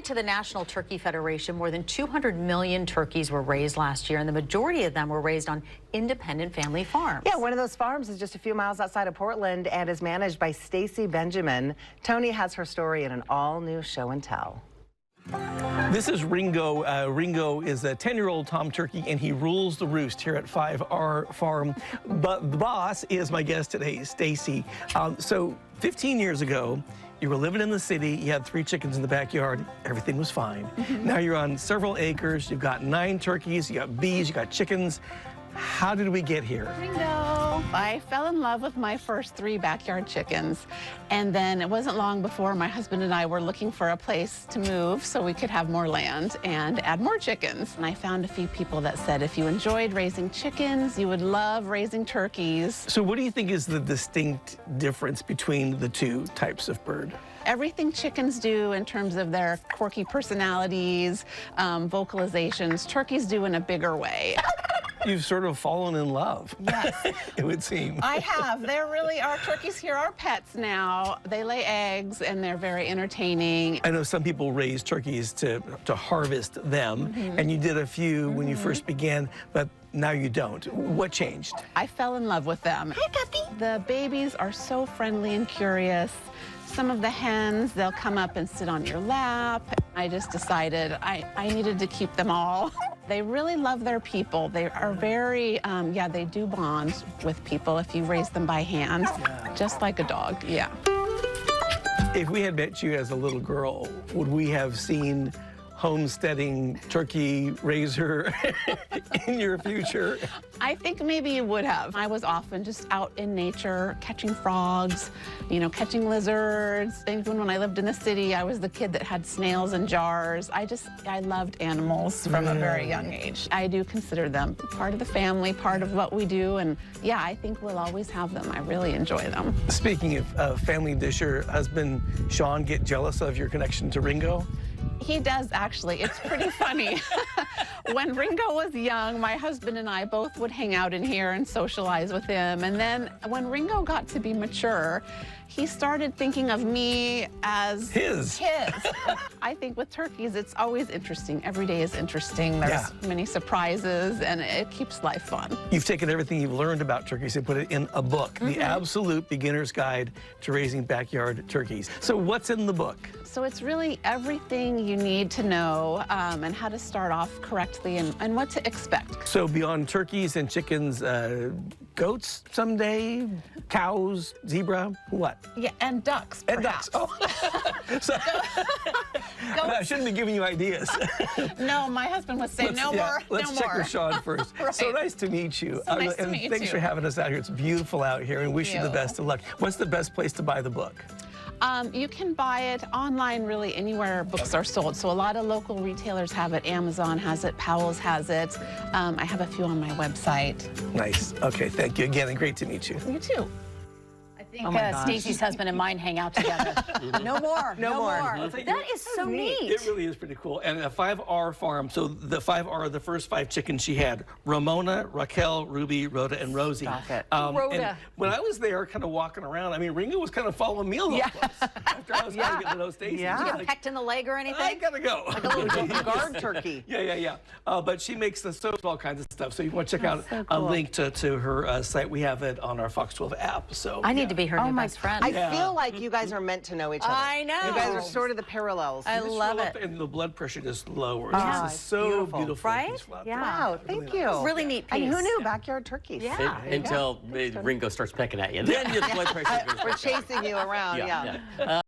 To the National Turkey Federation, more than 200 million turkeys were raised last year, and the majority of them were raised on independent family farms. Yeah, one of those farms is just a few miles outside of Portland and is managed by Stacy Benjamin. Tony has her story in an all-new show and tell. This is Ringo. Ringo is a 10-year-old tom turkey, and he rules the roost here at 5R Farm. But the boss is my guest today, Stacy. So 15 years ago, you were living in the city, you had 3 chickens in the backyard, everything was fine. Now you're on several acres, you've got 9 turkeys, you got bees, you got chickens. How did we get here? Ringo. I fell in love with my first 3 backyard chickens, and then it wasn't long before my husband and I were looking for a place to move so we could have more land and add more chickens. And I found a few people that said if you enjoyed raising chickens, you would love raising turkeys. So what do you think is the distinct difference between the 2 types of bird? Everything chickens do in terms of their quirky personalities, vocalizations, turkeys do in a bigger way. You've sort of fallen in love. Yes. It would seem. I have. They're really, our turkeys here are pets now. They lay eggs and they're very entertaining. I know some people raise turkeys to harvest them, and you did a few when you first began, but now you don't. What changed? I fell in love with them. Hi, puppy. The babies are so friendly and curious. Some of the hens, they'll come up and sit on your lap. I just decided I needed to keep them all. They really love their people. They are very, yeah, they do bond with people if you raise them by hand, just like a dog, yeah. If we had met you as a little girl, would we have seen homesteading turkey raiser in your future? I think maybe you would have. I was often just out in nature, catching frogs, you know, catching lizards. Even when I lived in the city, I was the kid that had snails in jars. I loved animals from a very young age. I do consider them part of the family, part of what we do, and yeah, I think we'll always have them. I really enjoy them. Speaking of family, does your husband, Sean, get jealous of your connection to Ringo? He does, actually. It's pretty funny. When Ringo was young, my husband and I both would hang out in here and socialize with him. And then when Ringo got to be mature, he started thinking of me as his. I think with turkeys, it's always interesting. Every day is interesting. There's many surprises, and it keeps life fun. You've taken everything you've learned about turkeys and put it in a book, The Absolute Beginner's Guide to Raising Backyard Turkeys. So what's in the book? So it's really everything you need to know and how to start off correctly and what to expect. So beyond turkeys and chickens, goats someday, cows, zebra, what? Yeah, and ducks, perhaps. And ducks, oh. So, I shouldn't be giving you ideas. No, my husband would say no more. Let's check with Sean first. Right. So nice to meet you. So nice to meet you. Thanks for having us out here. It's beautiful out here, and wish you the best of luck. What's the best place to buy the book? You can buy it online, really, anywhere books are sold. So a lot of local retailers have it. Amazon has it. Powell's has it. I have a few on my website. Nice. Okay, thank you again, and great to meet you. You too. I think Stacy's husband and mine hang out together. No more. That is so neat. It really is pretty cool. And a 5R farm, so the 5R are the first 5 chickens she had. Ramona, Raquel, Ruby, Rhoda, and Rosie. Stop it. Rhoda. And when I was there kind of walking around, I mean, Ringo was kind of following me a little close. After I was kind of getting to know Stacy. Did you get pecked in the leg or anything? I gotta go. Like a little guard turkey. Yeah. But she makes all kinds of stuff. So you want to check out a link to her site. We have it on our Fox 12 app. So I need to be her new best friend. I feel like you guys are meant to know each other. I know. You guys are sort of the parallels. I love it. And the blood pressure just lowers. Oh, this is so beautiful. Right? Yeah. Wow, thank you. Really neat piece. And who knew backyard turkeys? Yeah. Until Ringo starts pecking at you. Then your blood pressure goes We're chasing you around, yeah.